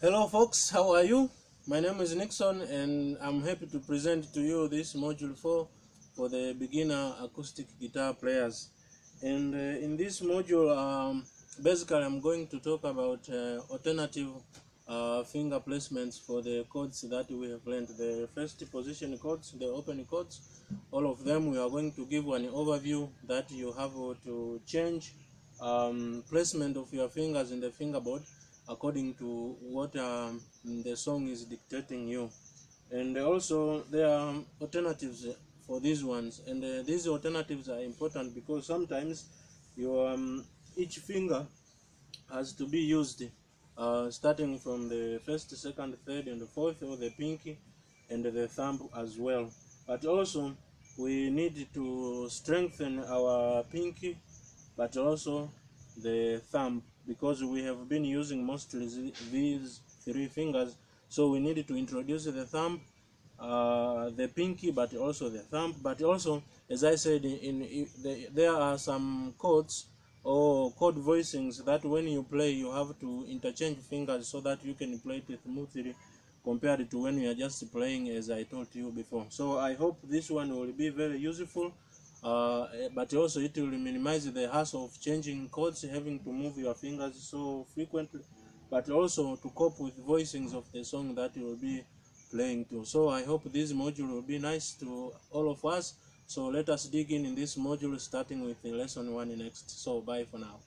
Hello folks, how are you? My name is Nixon and I'm happy to present to you this module 4 for the beginner acoustic guitar players. And in this module, basically I'm going to talk about alternative finger placements for the chords that we have learned. The first position chords, the open chords, all of them we are going to give an overview that you have to change placement of your fingers in the fingerboard according to what the song is dictating you. And also there are alternatives for these ones, and these alternatives are important because sometimes your each finger has to be used starting from the first, second, third and fourth, or the pinky and the thumb as well. But also we need to strengthen our pinky but also the thumb, because we have been using mostly these three fingers, so we need to introduce the thumb, the pinky, but also the thumb. But also, as I said, there are some chords or chord voicings that when you play you have to interchange fingers so that you can play it smoothly compared to when you are just playing, as I told you before. So I hope this one will be very useful, but also it will minimize the hassle of changing chords, having to move your fingers so frequently, but also to cope with voicings of the song that you will be playing to. So I hope this module will be nice to all of us. So let us dig in this module, starting with the lesson 1 next. So bye for now.